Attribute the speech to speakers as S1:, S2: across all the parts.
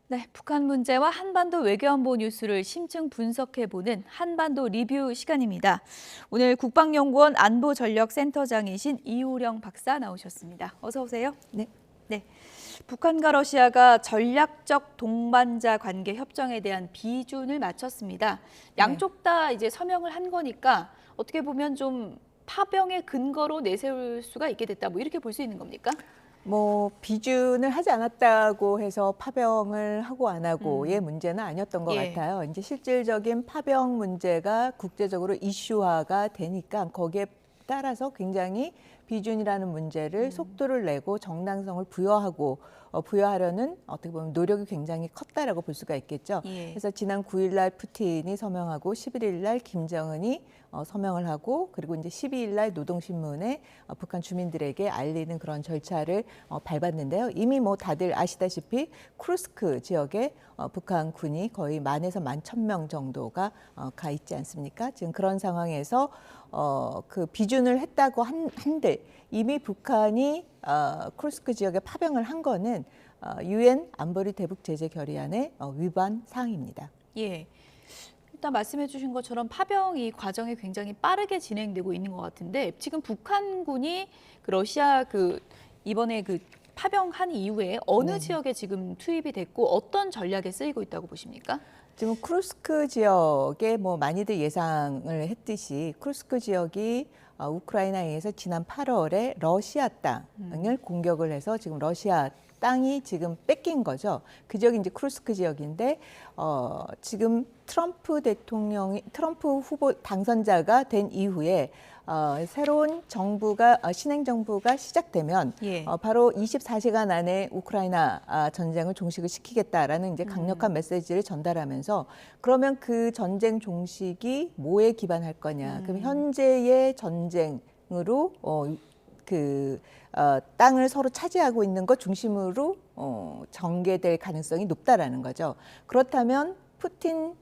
S1: 네, 북한 문제와 한반도 외교안보 뉴스를 심층 분석해보는 한반도 리뷰 시간입니다. 오늘 국방연구원 안보전력센터장이신 이우령 박사 나오셨습니다. 어서 오세요.
S2: 네.
S1: 네, 북한과 러시아가 전략적 동반자 관계 협정에 대한 비준을 맞췄습니다. 양쪽 다 이제 서명을 한 거니까 어떻게 보면 좀 파병의 근거로 내세울 수가 있게 됐다. 뭐 이렇게 볼 수 있는 겁니까?
S2: 뭐 비준을 하지 않았다고 해서 파병을 하고 안 하고의 문제는 아니었던 것
S1: 예.
S2: 같아요. 이제 실질적인 파병 문제가 국제적으로 이슈화가 되니까 거기에 따라서 굉장히 비준이라는 문제를 속도를 내고 정당성을 부여하려는 어떻게 보면 노력이 굉장히 컸다라고 볼 수가 있겠죠.
S1: 예.
S2: 그래서 지난 9일 날 푸틴이 서명하고 11일 날 김정은이 서명을 하고 그리고 이제 12일 날 노동신문에 북한 주민들에게 알리는 그런 절차를 밟았는데요. 이미 뭐 다들 아시다시피 쿠르스크 지역에 북한 군이 거의 10,000에서 11,000명 정도가 가 있지 않습니까? 지금 그런 상황에서 그 비준을 했다고 한들 이미 북한이 쿠르스크 지역에 파병을 한 거는 유엔 안보리 대북 제재 결의안의 위반 사항입니다.
S1: 예. 일단 말씀해 주신 것처럼 파병 이 과정이 굉장히 빠르게 진행되고 있는 것 같은데 지금 북한군이 그 러시아 이번에 파병한 이후에 어느 지역에 지금 투입이 됐고 어떤 전략에 쓰이고 있다고 보십니까?
S2: 지금 쿠르스크 지역에 뭐 많이들 예상을 했듯이 쿠르스크 지역이 우크라이나에서 지난 8월에 러시아 땅을 공격을 해서 지금 러시아 땅이 지금 뺏긴 거죠. 그 지역이 이제 쿠르스크 지역인데 지금 트럼프 후보 당선자가 된 이후에 새로운 정부가 신행 정부가 시작되면
S1: 예.
S2: 바로 24시간 안에 우크라이나 전쟁을 종식을 시키겠다라는 이제 강력한 메시지를 전달하면서 그러면 그 전쟁 종식이 뭐에 기반할 거냐? 그럼 현재의 전쟁으로 땅을 서로 차지하고 있는 것 중심으로 전개될 가능성이 높다라는 거죠. 그렇다면 푸틴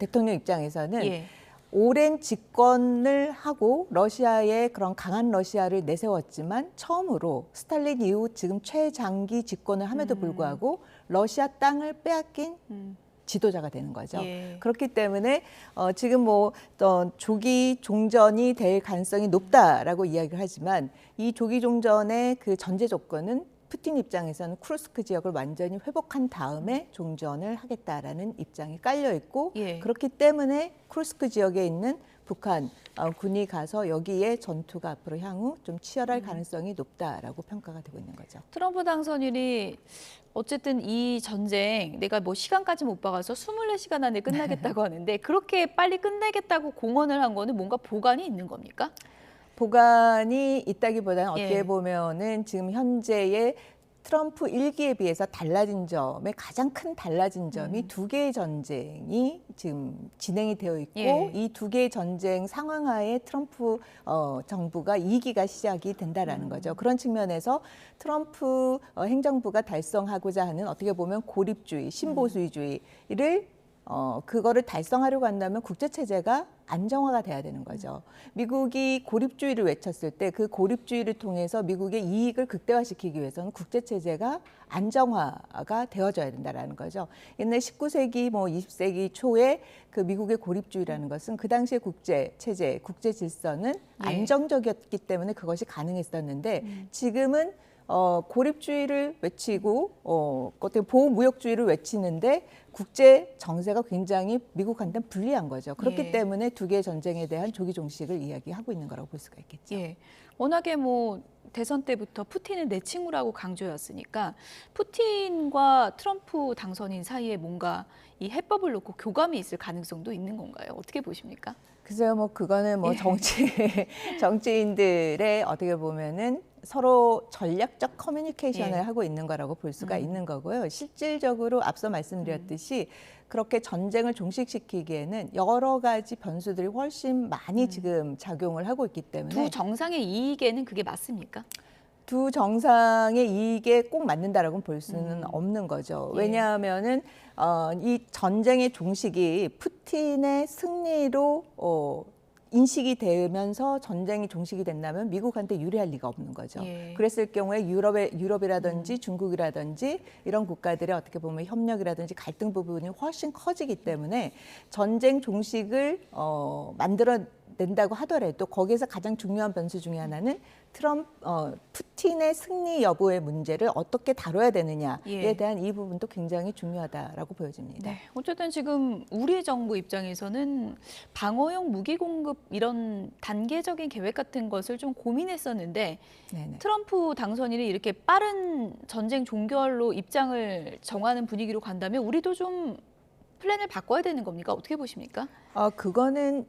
S2: 대통령 입장에서는
S1: 예.
S2: 오랜 집권을 하고 러시아의 그런 강한 러시아를 내세웠지만 처음으로 스탈린 이후 지금 최장기 집권을 함에도 불구하고 러시아 땅을 빼앗긴 지도자가 되는 거죠.
S1: 예.
S2: 그렇기 때문에 지금 뭐 조기 종전이 될 가능성이 높다라고 이야기를 하지만 이 조기 종전의 그 전제 조건은 푸틴 입장에서는 쿠르스크 지역을 완전히 회복한 다음에 종전을 하겠다라는 입장이 깔려 있고
S1: 예.
S2: 그렇기 때문에 쿠르스크 지역에 있는 북한 군이 가서 여기에 전투가 앞으로 향후 좀 치열할 가능성이 높다라고 평가가 되고 있는 거죠.
S1: 트럼프 당선인이 어쨌든 이 전쟁 내가 뭐 시간까지 못 박아서 24시간 안에 끝나겠다고 하는데 그렇게 빨리 끝내겠다고 공언을 한 거는 뭔가 보관이 있는 겁니까?
S2: 보관이 있다기보다는 어떻게
S1: 예.
S2: 보면은 지금 현재의 트럼프 일기에 비해서 가장 큰 달라진 점이 두 개의 전쟁이 지금 진행이 되어 있고
S1: 예.
S2: 이 두 개의 전쟁 상황하에 트럼프 정부가 2기가 시작이 된다라는 거죠. 그런 측면에서 트럼프 행정부가 달성하고자 하는 어떻게 보면 고립주의, 신보수주의를 그거를 달성하려고 한다면 국제 체제가 안정화가 돼야 되는 거죠. 미국이 고립주의를 외쳤을 때 그 고립주의를 통해서 미국의 이익을 극대화시키기 위해서는 국제 체제가 안정화가 되어져야 된다라는 거죠. 옛날 19세기 뭐 20세기 초에 그 미국의 고립주의라는 것은 그 당시의 국제 체제, 국제 질서는 안정적이었기 때문에 그것이 가능했었는데 지금은 고립주의를 외치고 어떤 보호무역주의를 외치는데 국제 정세가 굉장히 미국한테는 불리한 거죠. 그렇기
S1: 예.
S2: 때문에 두 개의 전쟁에 대한 조기 종식을 이야기하고 있는 거라고 볼 수가 있겠죠.
S1: 예. 워낙에 뭐 대선 때부터 푸틴은 내 친구라고 강조했으니까 푸틴과 트럼프 당선인 사이에 뭔가 이 해법을 놓고 교감이 있을 가능성도 있는 건가요? 어떻게 보십니까?
S2: 글쎄요, 뭐 그거는 뭐 정치인들의 어떻게 보면은 서로 전략적 커뮤니케이션을 하고 있는 거라고 볼 수가 있는 거고요. 실질적으로 앞서 말씀드렸듯이 그렇게 전쟁을 종식시키기에는 여러 가지 변수들이 훨씬 많이 지금 작용을 하고 있기 때문에
S1: 두 정상의 이익에는 그게 맞습니까?
S2: 두 정상의 이익에 꼭 맞는다라고 볼 수는 없는 거죠.
S1: 예.
S2: 왜냐하면은 이 전쟁의 종식이 푸틴의 승리로 인식이 되면서 전쟁이 종식이 된다면 미국한테 유리할 리가 없는 거죠.
S1: 예.
S2: 그랬을 경우에 유럽이라든지 중국이라든지 이런 국가들의 어떻게 보면 협력이라든지 갈등 부분이 훨씬 커지기 때문에 전쟁 종식을 만들어낸다고 하더라도 거기에서 가장 중요한 변수 중에 하나는 푸틴의 승리 여부의 문제를 어떻게 다뤄야 되느냐에
S1: 예.
S2: 대한 이 부분도 굉장히 중요하다라고 보여집니다.
S1: 네, 어쨌든 지금 우리 정부 입장에서는 방어용 무기 공급 이런 단계적인 계획 같은 것을 좀 고민했었는데
S2: 네네.
S1: 트럼프 당선인이 이렇게 빠른 전쟁 종결로 입장을 정하는 분위기로 간다면 우리도 좀 플랜을 바꿔야 되는 겁니까? 어떻게 보십니까?
S2: 그거는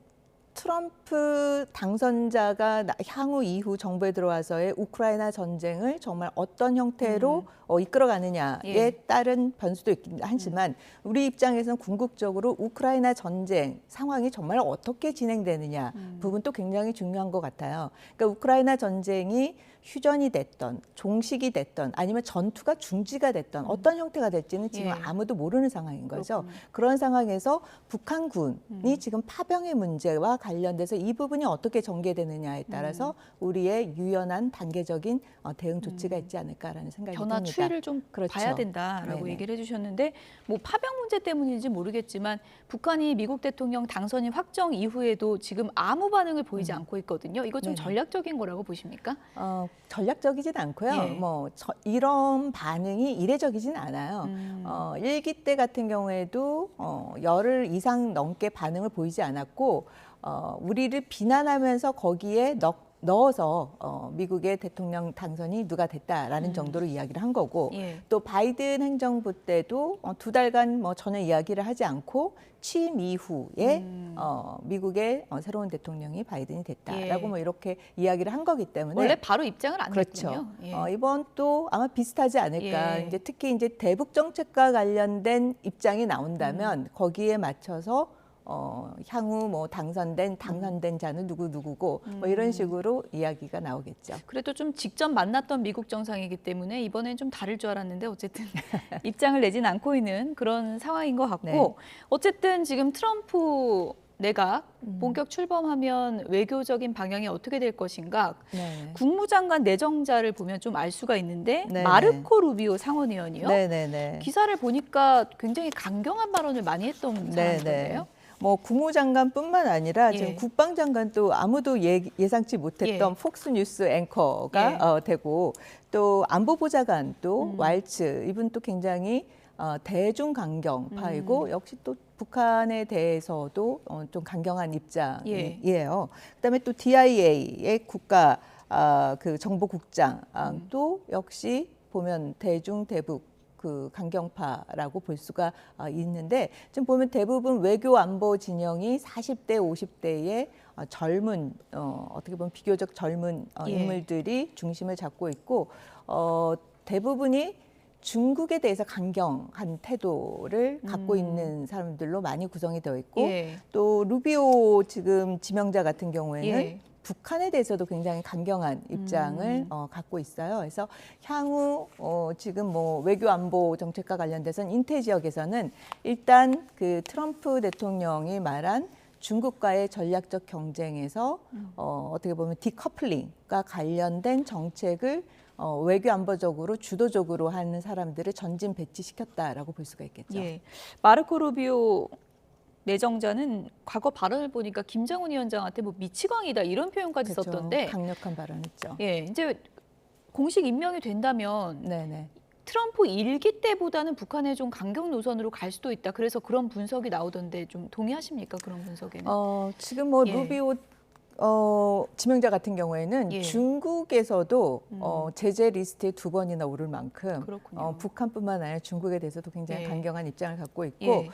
S2: 트럼프 당선자가 향후 이후 정부에 들어와서의 우크라이나 전쟁을 정말 어떤 형태로 이끌어가느냐에
S1: 예.
S2: 따른 변수도 있긴 하지만 우리 입장에서는 궁극적으로 우크라이나 전쟁 상황이 정말 어떻게 진행되느냐 부분도 굉장히 중요한 것 같아요. 그러니까 우크라이나 전쟁이 휴전이 됐던 종식이 됐던 아니면 전투가 중지가 됐던 어떤 형태가 될지는 지금
S1: 예.
S2: 아무도 모르는 상황인 거죠.
S1: 그렇군요.
S2: 그런 상황에서 북한군이 지금 파병의 문제와 관련돼서 이 부분이 어떻게 전개되느냐에 따라서 우리의 유연한 단계적인 대응 조치가 있지 않을까라는 생각이
S1: 변화
S2: 듭니다.
S1: 추이를 좀
S2: 그렇죠.
S1: 봐야 된다라고
S2: 네네.
S1: 얘기를 해주셨는데 뭐 파병 문제 때문인지 모르겠지만 북한이 미국 대통령 당선인 확정 이후에도 지금 아무 반응을 보이지 않고 있거든요. 이거 좀
S2: 네네.
S1: 전략적인 거라고 보십니까?
S2: 전략적이진 않고요.
S1: 예.
S2: 이런 반응이 이례적이진 않아요. 일기 때 같은 경우에도 열흘 이상 넘게 반응을 보이지 않았고 우리를 비난하면서 거기에 넣어서 미국의 대통령 당선이 누가 됐다라는 정도로 이야기를 한 거고
S1: 예.
S2: 또 바이든 행정부 때도 2달간 전혀 이야기를 하지 않고 취임 이후에 미국의 새로운 대통령이 바이든이 됐다라고
S1: 예.
S2: 이렇게 이야기를 한 거기 때문에
S1: 원래 바로 입장을 안
S2: 그렇죠.
S1: 냈군요. 예.
S2: 이번 또 아마 비슷하지 않을까.
S1: 예.
S2: 이제 특히 이제 대북 정책과 관련된 입장이 나온다면 거기에 맞춰서 향후 당선된 자는 누구고 이런 식으로 이야기가 나오겠죠.
S1: 그래도 좀 직접 만났던 미국 정상이기 때문에 이번엔 좀 다를 줄 알았는데 어쨌든 입장을 내진 않고 있는 그런 상황인 것 같고
S2: 네.
S1: 어쨌든 지금 트럼프 내각 본격 출범하면 외교적인 방향이 어떻게 될 것인가
S2: 네.
S1: 국무장관 내정자를 보면 좀 알 수가 있는데
S2: 네네.
S1: 마르코 루비오 상원의원이요.
S2: 네네네.
S1: 기사를 보니까 굉장히 강경한 발언을 많이 했던 사람인데요.
S2: 국무장관뿐만 아니라
S1: 예.
S2: 지금 국방장관도 아무도 예상치 못했던
S1: 예.
S2: 폭스뉴스 앵커가 되고 또 안보보좌관도 왈츠 이분 또 굉장히 대중 강경파이고 역시 또 북한에 대해서도 좀 강경한 입장이에요. 그다음에 또 DIA의 국가 그 정보국장도 역시 보면 대북 그 강경파라고 볼 수가 있는데 지금 보면 대부분 외교 안보 진영이 40대, 50대의 젊은 어떻게 보면 비교적 젊은 인물들이 중심을 잡고 있고 대부분이 중국에 대해서 강경한 태도를 갖고 있는 사람들로 많이 구성이 되어 있고 또 루비오 지금 지명자 같은 경우에는 북한에 대해서도 굉장히 강경한 입장을 갖고 있어요. 그래서 향후 지금 외교 안보 정책과 관련돼서는 인태 지역에서는 일단 그 트럼프 대통령이 말한 중국과의 전략적 경쟁에서 어떻게 보면 디커플링과 관련된 정책을 외교 안보적으로 주도적으로 하는 사람들을 전진 배치시켰다라고 볼 수가 있겠죠.
S1: 예. 마르코 루비오 내정자는 과거 발언을 보니까 김정은 위원장한테 미치광이다 이런 표현까지
S2: 그렇죠.
S1: 썼던데
S2: 강력한 발언했죠.
S1: 예, 이제 공식 임명이 된다면
S2: 네네.
S1: 트럼프 일기 때보다는 북한에 좀 강경 노선으로 갈 수도 있다. 그래서 그런 분석이 나오던데 좀 동의하십니까? 그런 분석에는?
S2: 지금
S1: 예.
S2: 루비오 지명자 같은 경우에는
S1: 예.
S2: 중국에서도 제재 리스트에 2번이나 오를 만큼
S1: 그렇군요.
S2: 북한뿐만 아니라 중국에 대해서도 굉장히
S1: 예.
S2: 강경한 입장을 갖고 있고
S1: 예.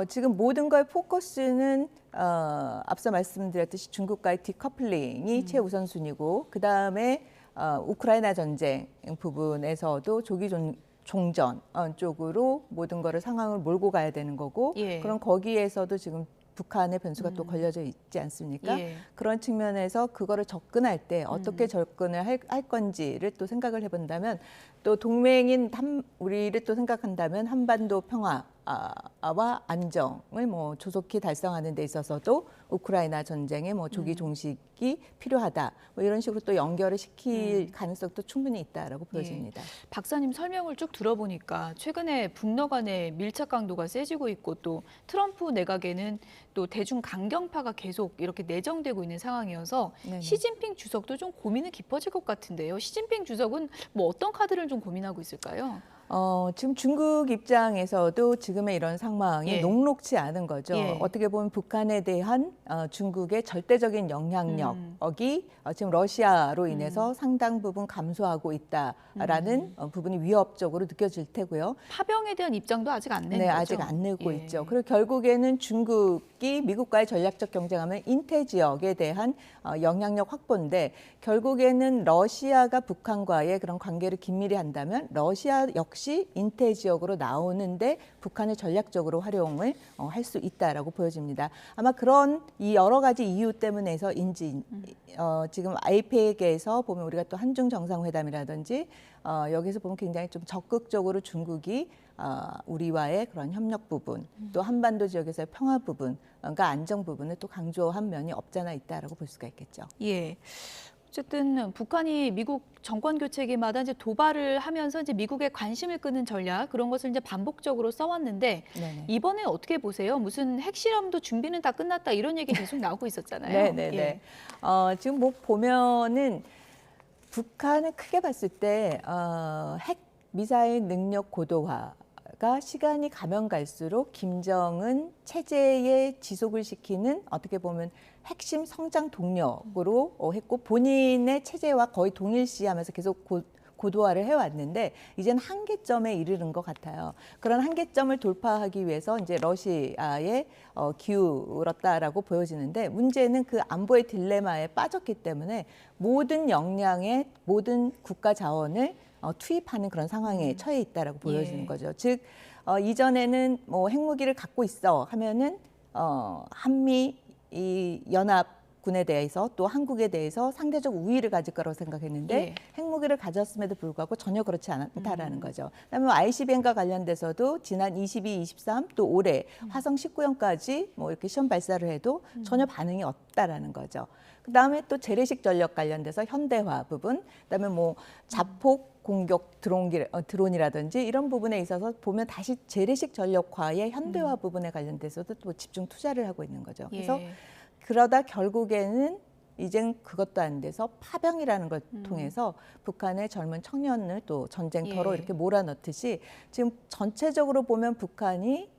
S2: 지금 모든 거의 포커스는 앞서 말씀드렸듯이 중국과의 디커플링이 최우선순위고 그다음에 우크라이나 전쟁 부분에서도 조기 종전 쪽으로 모든 거를 상황을 몰고 가야 되는 거고
S1: 예.
S2: 그럼 거기에서도 지금 북한의 변수가 또 걸려져 있지 않습니까?
S1: 예.
S2: 그런 측면에서 그거를 접근할 때 어떻게 접근을 할 건지를 또 생각을 해본다면 또 동맹인 우리를 또 생각한다면 한반도 평화와 안정을 조속히 달성하는 데 있어서도 우크라이나 전쟁의 뭐 조기 종식이 필요하다. 뭐 이런 식으로 또 연결을 시킬 가능성도 충분히 있다라고 보여집니다.
S1: 박사님 설명을 쭉 들어보니까 최근에 북러 간의 밀착 강도가 세지고 있고 또 트럼프 내각에는 또 대중 강경파가 계속 이렇게 내정되고 있는 상황이어서
S2: 네네.
S1: 시진핑 주석도 좀 고민이 깊어질 것 같은데요. 시진핑 주석은 뭐 어떤 카드를 좀 고민하고 있을까요?
S2: 지금 중국 입장에서도 지금의 이런 상황이
S1: 예.
S2: 녹록치 않은 거죠.
S1: 예.
S2: 어떻게 보면 북한에 대한 중국의 절대적인 영향력이 지금 러시아로 인해서 상당 부분 감소하고 있다라는 부분이 위협적으로 느껴질 테고요.
S1: 파병에 대한 입장도 아직 안 낸
S2: 네,
S1: 거죠?
S2: 아직 안 내고
S1: 예.
S2: 있죠. 그리고 결국에는 중국이 미국과의 전략적 경쟁하면 인태 지역에 대한 영향력 확보인데 결국에는 러시아가 북한과의 그런 관계를 긴밀히 한다면 러시아 역시 인태 지역으로 나오는데 북한을 전략적으로 활용을 할 수 있다라고 보여집니다. 아마 그런 이 여러 가지 이유 때문에서인지 지금 아이펙에서 보면 우리가 또 한중 정상회담이라든지 여기서 보면 굉장히 좀 적극적으로 중국이 우리와의 그런 협력 부분, 또 한반도 지역에서의 평화 부분, 그러니까 안정 부분을 또 강조한 면이 없잖아 있다라고 볼 수가 있겠죠.
S1: 예. 어쨌든 북한이 미국 정권 교체기마다 이제 도발을 하면서 이제 미국의 관심을 끄는 전략 그런 것을 이제 반복적으로 써왔는데
S2: 네네.
S1: 이번에 어떻게 보세요? 무슨 핵실험도 준비는 다 끝났다 이런 얘기 계속 나오고 있었잖아요.
S2: 네네네.
S1: 예.
S2: 지금 뭐 보면은 북한을 크게 봤을 때 핵 미사일 능력 고도화가 시간이 가면 갈수록 김정은 체제의 지속을 시키는 어떻게 보면 핵심 성장 동력으로 했고 본인의 체제와 거의 동일시하면서 계속 고도화를 해왔는데 이제는 한계점에 이르는 것 같아요. 그런 한계점을 돌파하기 위해서 이제 러시아에 기울었다라고 보여지는데 문제는 그 안보의 딜레마에 빠졌기 때문에 모든 역량의 모든 국가 자원을 투입하는 그런 상황에 처해 있다라고 보여지는
S1: 예.
S2: 거죠. 즉 이전에는 뭐 핵무기를 갖고 있어 하면은 한미 이 연합군에 대해서 또 한국에 대해서 상대적 우위를 가질 거라고 생각했는데
S1: 예.
S2: 핵무기를 가졌음에도 불구하고 전혀 그렇지 않다라는 거죠. 그다음에 ICBM과 관련돼서도 지난 22, 23 또 올해 화성 19형까지 뭐 이렇게 시험 발사를 해도 전혀 반응이 없다라는 거죠. 그다음에 또 재래식 전력 관련돼서 현대화 부분, 그다음에 뭐 자폭 공격 드론이라든지 이런 부분에 있어서 보면 다시 재래식 전력화의 현대화 부분에 관련돼서도 또 집중 투자를 하고 있는 거죠. 그래서
S1: 예.
S2: 그러다 결국에는 이젠 그것도 안 돼서 파병이라는 걸 통해서 북한의 젊은 청년을 또 전쟁터로
S1: 예.
S2: 이렇게 몰아넣듯이 지금 전체적으로 보면 북한이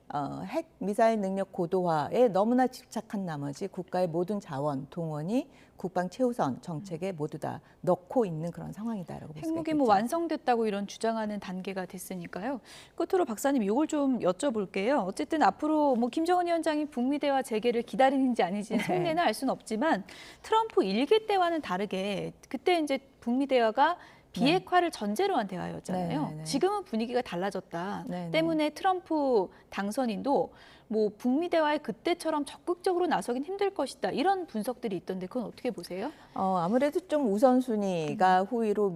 S2: 핵 미사일 능력 고도화에 너무나 집착한 나머지 국가의 모든 자원 동원이 국방 최우선 정책에 모두 다 넣고 있는 그런 상황이다라고 볼 수가
S1: 핵무기
S2: 있겠죠.
S1: 뭐 완성됐다고 이런 주장하는 단계가 됐으니까요. 끝으로 박사님 이걸 좀 여쭤볼게요. 어쨌든 앞으로 뭐 김정은 위원장이 북미 대화 재개를 기다리는지 아닌지는
S2: 네.
S1: 속내는 알 수는 없지만 트럼프 일기 때와는 다르게 그때 이제 북미 대화가 비핵화를 전제로 한 대화였잖아요.
S2: 네, 네.
S1: 지금은 분위기가 달라졌다.
S2: 네, 네.
S1: 때문에 트럼프 당선인도 뭐 북미 대화에 그때처럼 적극적으로 나서긴 힘들 것이다. 이런 분석들이 있던데 그건 어떻게 보세요?
S2: 아무래도 좀 우선순위가 후위로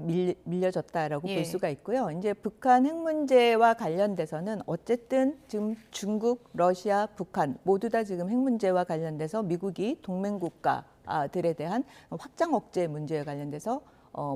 S2: 밀려졌다라고
S1: 예.
S2: 볼 수가 있고요. 이제 북한 핵 문제와 관련돼서는 어쨌든 지금 중국, 러시아, 북한 모두 다 지금 핵 문제와 관련돼서 미국이 동맹 국가들에 대한 확장 억제 문제에 관련돼서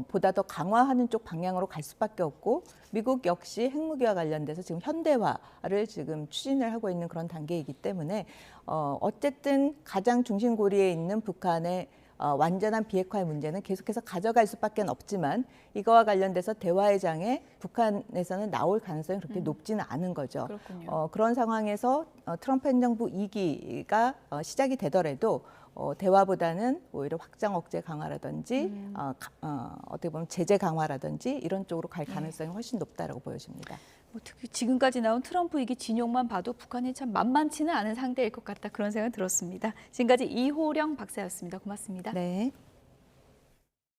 S2: 보다 더 강화하는 쪽 방향으로 갈 수밖에 없고 미국 역시 핵무기와 관련돼서 지금 현대화를 지금 추진을 하고 있는 그런 단계이기 때문에 어쨌든 가장 중심고리에 있는 북한의 완전한 비핵화의 문제는 계속해서 가져갈 수밖에 없지만 이거와 관련돼서 대화의 장에 북한에서는 나올 가능성이 그렇게 높지는 않은 거죠.
S1: 그렇군요.
S2: 그런 상황에서 트럼프 행정부 2기가 시작이 되더라도 대화보다는 오히려 확장 억제 강화라든지 어떻게 보면 제재 강화라든지 이런 쪽으로 갈 가능성이 훨씬 높다라고 보여집니다.
S1: 뭐 특히 지금까지 나온 트럼프 이기 진용만 봐도 북한이 참 만만치는 않은 상대일 것 같다 그런 생각 들었습니다. 지금까지 이호령 박사였습니다. 고맙습니다.
S2: 네.